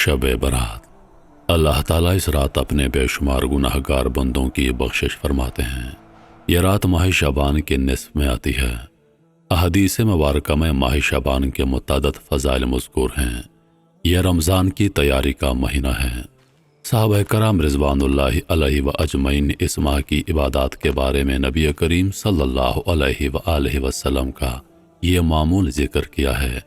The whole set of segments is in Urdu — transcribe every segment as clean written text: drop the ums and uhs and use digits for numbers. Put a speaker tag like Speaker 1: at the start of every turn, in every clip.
Speaker 1: شب برات۔ اللہ تعالیٰ اس رات اپنے بے شمار گناہ گار بندوں کی بخشش فرماتے ہیں۔ یہ رات ماہ شعبان کے نصف میں آتی ہے۔ احادیث مبارکہ میں ماہ شعبان کے متعدد فضائل مذکور ہیں۔ یہ رمضان کی تیاری کا مہینہ ہے۔ صحابہ کرام رضوان اللہ علیہ و اجمعین نے اس ماہ کی عبادات کے بارے میں نبی کریم صلی اللہ علیہ وآلہ وسلم کا یہ معمول ذکر کیا ہے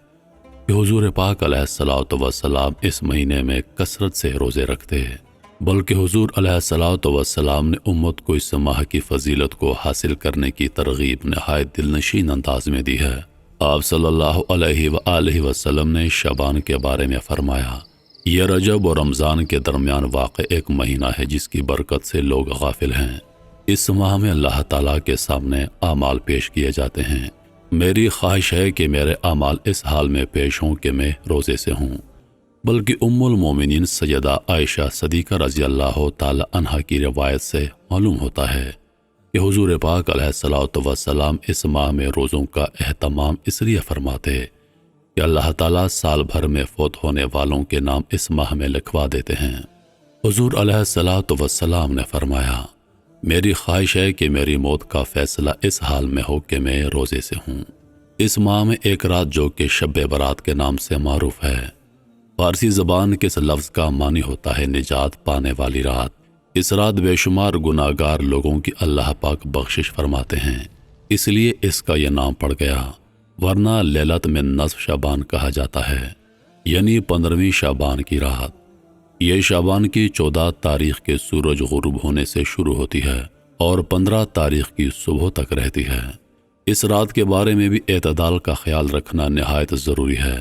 Speaker 1: کہ حضور پاک علیہ الصلوۃ والسلام اس مہینے میں کثرت سے روزے رکھتے ہیں، بلکہ حضور علیہ الصلوۃ والسلام نے امت کو اس ماہ کی فضیلت کو حاصل کرنے کی ترغیب نہایت دلنشین انداز میں دی ہے۔ آپ صلی اللہ علیہ وآلہ وسلم نے شعبان کے بارے میں فرمایا، یہ رجب اور رمضان کے درمیان واقع ایک مہینہ ہے جس کی برکت سے لوگ غافل ہیں۔ اس ماہ میں اللہ تعالیٰ کے سامنے اعمال پیش کیے جاتے ہیں۔ میری خواہش ہے کہ میرے اعمال اس حال میں پیش ہوں کہ میں روزے سے ہوں، بلکہ ام المومنین سیدہ عائشہ صدیقہ رضی اللہ تعالی عنہا کی روایت سے معلوم ہوتا ہے کہ حضور پاک علیہ الصلوۃ والسلام اس ماہ میں روزوں کا اہتمام اس لیے فرماتے کہ اللہ تعالیٰ سال بھر میں فوت ہونے والوں کے نام اس ماہ میں لکھوا دیتے ہیں۔ حضور علیہ الصلوۃ والسلام نے فرمایا، میری خواہش ہے کہ میری موت کا فیصلہ اس حال میں ہو کہ میں روزے سے ہوں۔ اس ماہ میں ایک رات جو کہ شب برات کے نام سے معروف ہے، فارسی زبان کے اس لفظ کا معنی ہوتا ہے نجات پانے والی رات۔ اس رات بے شمار گناہ گار لوگوں کی اللہ پاک بخشش فرماتے ہیں، اس لیے اس کا یہ نام پڑ گیا، ورنہ لیلت میں نصف شعبان کہا جاتا ہے، یعنی 15ویں شعبان کی رات۔ یہ شعبان کی 14 تاریخ کے سورج غروب ہونے سے شروع ہوتی ہے اور 15 تاریخ کی صبح تک رہتی ہے۔ اس رات کے بارے میں بھی اعتدال کا خیال رکھنا نہایت ضروری ہے۔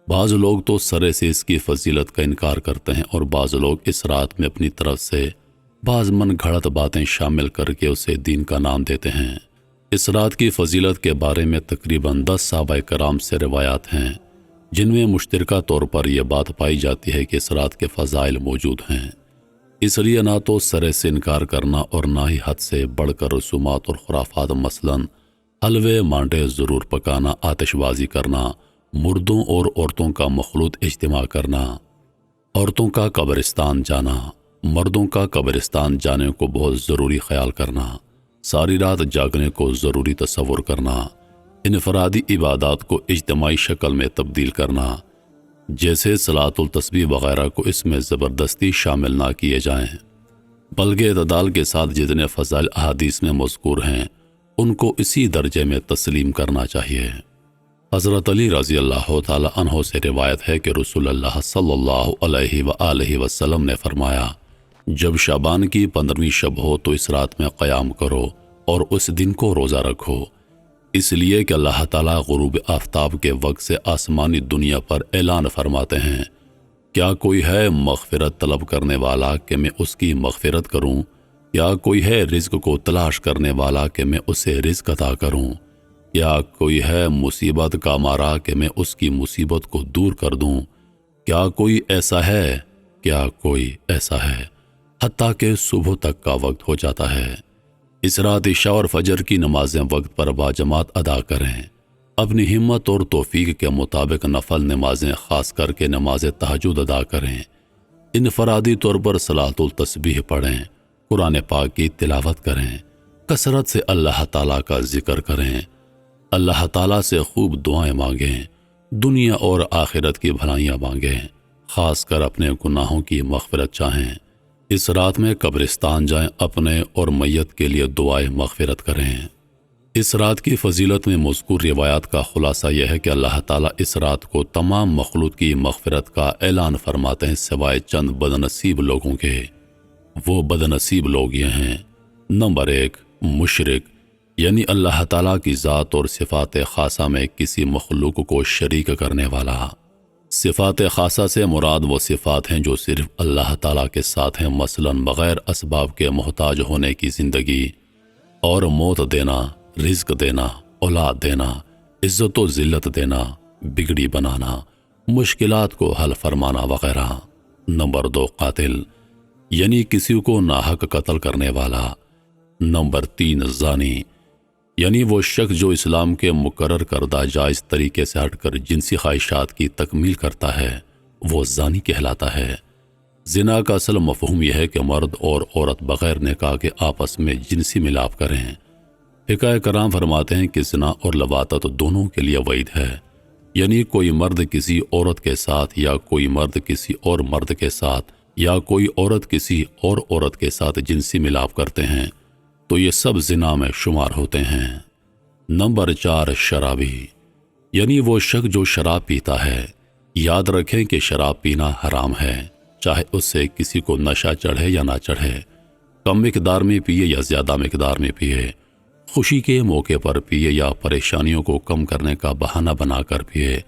Speaker 1: بعض لوگ تو سرے سے اس کی فضیلت کا انکار کرتے ہیں اور بعض لوگ اس رات میں اپنی طرف سے بعض من گھڑت باتیں شامل کر کے اسے دین کا نام دیتے ہیں۔ اس رات کی فضیلت کے بارے میں تقریباً 10 صحابہ کرام سے روایات ہیں جن میں مشترکہ طور پر یہ بات پائی جاتی ہے کہ اس رات کے فضائل موجود ہیں۔ اس لیے نہ تو سرے سے انکار کرنا اور نہ ہی حد سے بڑھ کر رسومات اور خرافات، مثلاً حلوے مانڈے ضرور پکانا، آتش بازی کرنا، مردوں اور عورتوں کا مخلوط اجتماع کرنا، عورتوں کا قبرستان جانا، مردوں کا قبرستان جانے کو بہت ضروری خیال کرنا، ساری رات جاگنے کو ضروری تصور کرنا، انفرادی عبادات کو اجتماعی شکل میں تبدیل کرنا، جیسے صلاۃ التسبیح وغیرہ کو اس میں زبردستی شامل نہ کیے جائیں، بلکہ اعتدال کے ساتھ جتنے فضائل احادیث میں مذکور ہیں ان کو اسی درجے میں تسلیم کرنا چاہیے۔ حضرت علی رضی اللہ تعالی عنہ سے روایت ہے کہ رسول اللہ صلی اللہ علیہ وآلہ وسلم نے فرمایا، جب شعبان کی 15ویں شب ہو تو اس رات میں قیام کرو اور اس دن کو روزہ رکھو، اس لیے کہ اللہ تعالیٰ غروب آفتاب کے وقت سے آسمانی دنیا پر اعلان فرماتے ہیں، کیا کوئی ہے مغفرت طلب کرنے والا کہ میں اس کی مغفرت کروں؟ کیا کوئی ہے رزق کو تلاش کرنے والا کہ میں اسے رزق عطا کروں؟ کیا کوئی ہے مصیبت کا مارا کہ میں اس کی مصیبت کو دور کر دوں؟ کیا کوئی ایسا ہے؟ کیا کوئی ایسا ہے؟ حتیٰ کہ صبح تک کا وقت ہو جاتا ہے۔ اس رات عشاء اور فجر کی نمازیں وقت پر باجماعت ادا کریں۔ اپنی ہمت اور توفیق کے مطابق نفل نمازیں خاص کر کے نماز تہجد ادا کریں۔ انفرادی طور پر صلاۃ التسبیح پڑھیں، قرآن پاک کی تلاوت کریں، کثرت سے اللہ تعالیٰ کا ذکر کریں، اللہ تعالیٰ سے خوب دعائیں مانگیں، دنیا اور آخرت کی بھلائیاں مانگیں، خاص کر اپنے گناہوں کی مغفرت چاہیں۔ اس رات میں قبرستان جائیں، اپنے اور میت کے لیے دعائیں مغفرت کریں۔ اس رات کی فضیلت میں مذکور روایات کا خلاصہ یہ ہے کہ اللہ تعالیٰ اس رات کو تمام مخلوق کی مغفرت کا اعلان فرماتے ہیں سوائے چند بدنصیب لوگوں کے۔ وہ بدنصیب لوگ یہ ہیں، نمبر 1، مشرک، یعنی اللہ تعالیٰ کی ذات اور صفات خاصہ میں کسی مخلوق کو شریک کرنے والا۔ صفات خاصہ سے مراد وہ صفات ہیں جو صرف اللہ تعالیٰ کے ساتھ ہیں، مثلاً بغیر اسباب کے محتاج ہونے کی زندگی اور موت دینا، رزق دینا، اولاد دینا، عزت و ذلت دینا، بگڑی بنانا، مشکلات کو حل فرمانا وغیرہ۔ نمبر 2، قاتل، یعنی کسی کو ناحق قتل کرنے والا۔ نمبر 3، زانی، یعنی وہ شخص جو اسلام کے مقرر کردہ جائز طریقے سے ہٹ کر جنسی خواہشات کی تکمیل کرتا ہے وہ زانی کہلاتا ہے۔ زنا کا اصل مفہوم یہ ہے کہ مرد اور عورت بغیر نکاح کے آپس میں جنسی ملاپ کریں۔ فقہ کرام فرماتے ہیں کہ زنا اور لواطت دونوں کے لیے وعید ہے، یعنی کوئی مرد کسی عورت کے ساتھ یا کوئی مرد کسی اور مرد کے ساتھ یا کوئی عورت کسی اور عورت کے ساتھ جنسی ملاپ کرتے ہیں تو یہ سب زنا میں شمار ہوتے ہیں۔ نمبر 4، شرابی، یعنی وہ شخص جو شراب پیتا ہے۔ یاد رکھیں کہ شراب پینا حرام ہے، چاہے اس سے کسی کو نشہ چڑھے یا نہ چڑھے، کم مقدار میں پیے یا زیادہ مقدار میں پیے، خوشی کے موقع پر پیے یا پریشانیوں کو کم کرنے کا بہانہ بنا کر پیے،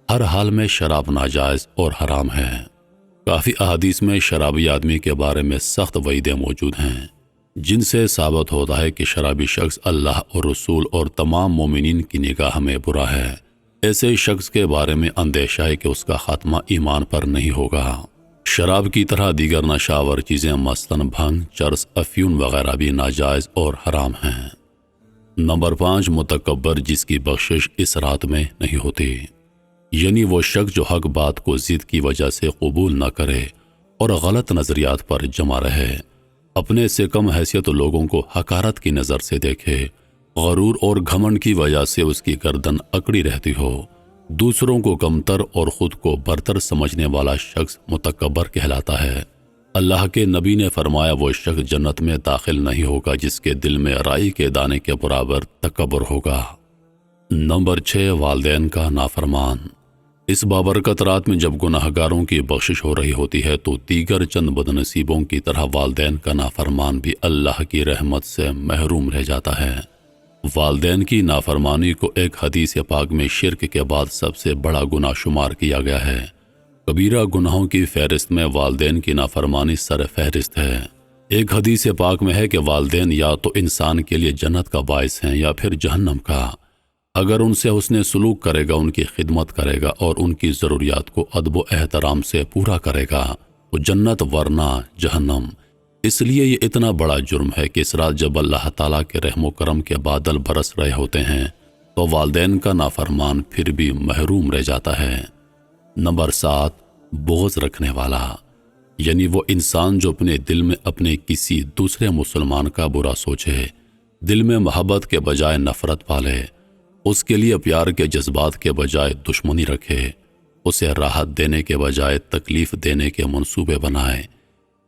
Speaker 1: ہر حال میں شراب ناجائز اور حرام ہے۔ کافی احادیث میں شرابی آدمی کے بارے میں سخت وعیدیں موجود ہیں، جن سے ثابت ہوتا ہے کہ شرابی شخص اللہ اور رسول اور تمام مومنین کی نگاہ میں برا ہے۔ ایسے شخص کے بارے میں اندیشہ ہے کہ اس کا خاتمہ ایمان پر نہیں ہوگا۔ شراب کی طرح دیگر نشاور چیزیں مثلاً بھنگ، چرس، افیون وغیرہ بھی ناجائز اور حرام ہیں۔ نمبر 5، متکبر، جس کی بخشش اس رات میں نہیں ہوتی، یعنی وہ شخص جو حق بات کو ضد کی وجہ سے قبول نہ کرے اور غلط نظریات پر جمع رہے، اپنے سے کم حیثیت لوگوں کو حقارت کی نظر سے دیکھے، غرور اور گھمنڈ کی وجہ سے اس کی گردن اکڑی رہتی ہو، دوسروں کو کمتر اور خود کو برتر سمجھنے والا شخص متکبر کہلاتا ہے۔ اللہ کے نبی نے فرمایا وہ شخص جنت میں داخل نہیں ہوگا جس کے دل میں رائی کے دانے کے برابر تکبر ہوگا۔ نمبر 6، والدین کا نافرمان۔ اس بابرکت رات میں جب گناہگاروں کی بخشش ہو رہی ہوتی ہے تو دیگر چند بدنصیبوں کی طرح والدین کا نافرمان بھی اللہ کی رحمت سے محروم رہ جاتا ہے۔ والدین کی نافرمانی کو ایک حدیث پاک میں شرک کے بعد سب سے بڑا گناہ شمار کیا گیا ہے۔ کبیرہ گناہوں کی فہرست میں والدین کی نافرمانی سر فہرست ہے۔ ایک حدیث پاک میں ہے کہ والدین یا تو انسان کے لیے جنت کا باعث ہیں یا پھر جہنم کا۔ اگر ان سے حسن سلوک کرے گا، ان کی خدمت کرے گا اور ان کی ضروریات کو ادب و احترام سے پورا کرے گا تو جنت ورنہ جہنم۔ اس لیے یہ اتنا بڑا جرم ہے کہ اس رات جب اللہ تعالیٰ کے رحم و کرم کے بادل برس رہے ہوتے ہیں تو والدین کا نافرمان پھر بھی محروم رہ جاتا ہے۔ نمبر 7، بغض رکھنے والا، یعنی وہ انسان جو اپنے دل میں اپنے کسی دوسرے مسلمان کا برا سوچے، دل میں محبت کے بجائے نفرت پالے، اس کے لیے پیار کے جذبات کے بجائے دشمنی رکھے، اسے راحت دینے کے بجائے تکلیف دینے کے منصوبے بنائے،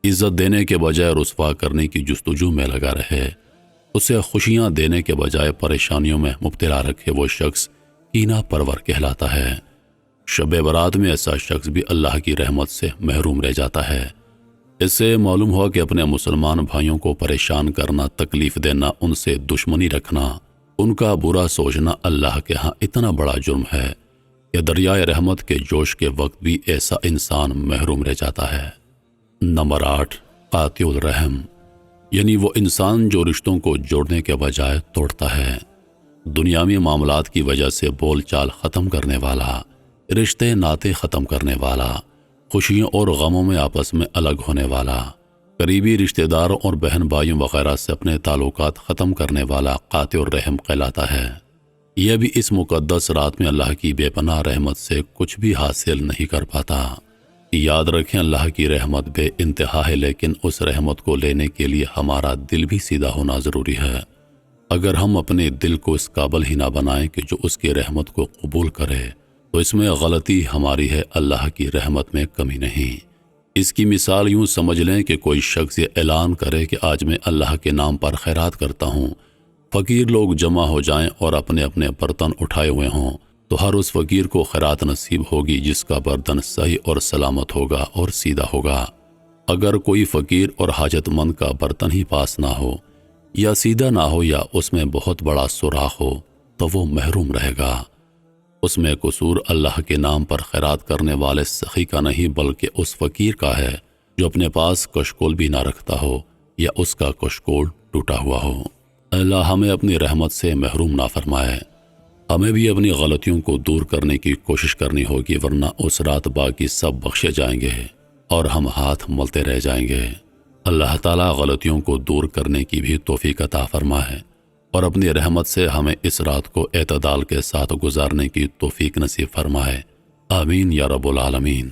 Speaker 1: عزت دینے کے بجائے رسوا کرنے کی جستجو میں لگا رہے، اسے خوشیاں دینے کے بجائے پریشانیوں میں مبتلا رکھے، وہ شخص کینہ پرور کہلاتا ہے۔ شب برات میں ایسا شخص بھی اللہ کی رحمت سے محروم رہ جاتا ہے۔ اس سے معلوم ہوا کہ اپنے مسلمان بھائیوں کو پریشان کرنا، تکلیف دینا، ان سے دشمنی رکھنا، ان کا برا سوچنا اللہ کے ہاں اتنا بڑا جرم ہے کہ دریائے رحمت کے جوش کے وقت بھی ایسا انسان محروم رہ جاتا ہے۔ نمبر 8، قاطع الرحم، یعنی وہ انسان جو رشتوں کو جوڑنے کے بجائے توڑتا ہے، دنیاوی معاملات کی وجہ سے بول چال ختم کرنے والا، رشتے ناطے ختم کرنے والا، خوشیوں اور غموں میں آپس میں الگ ہونے والا، قریبی رشتہ داروں اور بہن بھائیوں وغیرہ سے اپنے تعلقات ختم کرنے والا قاطع الرحم کہلاتا ہے۔ یہ بھی اس مقدس رات میں اللہ کی بے پناہ رحمت سے کچھ بھی حاصل نہیں کر پاتا۔ یاد رکھیں اللہ کی رحمت بے انتہا ہے، لیکن اس رحمت کو لینے کے لیے ہمارا دل بھی سیدھا ہونا ضروری ہے۔ اگر ہم اپنے دل کو اس قابل ہی نہ بنائیں کہ جو اس کی رحمت کو قبول کرے تو اس میں غلطی ہماری ہے، اللہ کی رحمت میں کمی نہیں۔ اس کی مثال یوں سمجھ لیں کہ کوئی شخص یہ اعلان کرے کہ آج میں اللہ کے نام پر خیرات کرتا ہوں، فقیر لوگ جمع ہو جائیں اور اپنے اپنے برتن اٹھائے ہوئے ہوں تو ہر اس فقیر کو خیرات نصیب ہوگی جس کا برتن صحیح اور سلامت ہوگا اور سیدھا ہوگا۔ اگر کوئی فقیر اور حاجت مند کا برتن ہی پاس نہ ہو یا سیدھا نہ ہو یا اس میں بہت بڑا سوراخ ہو تو وہ محروم رہے گا۔ اس میں قصور اللہ کے نام پر خیرات کرنے والے سخی کا نہیں بلکہ اس فقیر کا ہے جو اپنے پاس کشکول بھی نہ رکھتا ہو یا اس کا کشکول ٹوٹا ہوا ہو۔ اللہ ہمیں اپنی رحمت سے محروم نہ فرمائے۔ ہمیں بھی اپنی غلطیوں کو دور کرنے کی کوشش کرنی ہوگی، ورنہ اس رات باقی سب بخشے جائیں گے اور ہم ہاتھ ملتے رہ جائیں گے۔ اللہ تعالیٰ غلطیوں کو دور کرنے کی بھی توفیق عطا فرمائے اور اپنی رحمت سے ہمیں اس رات کو اعتدال کے ساتھ گزارنے کی توفیق نصیب فرمائے۔ آمین یا رب العالمین۔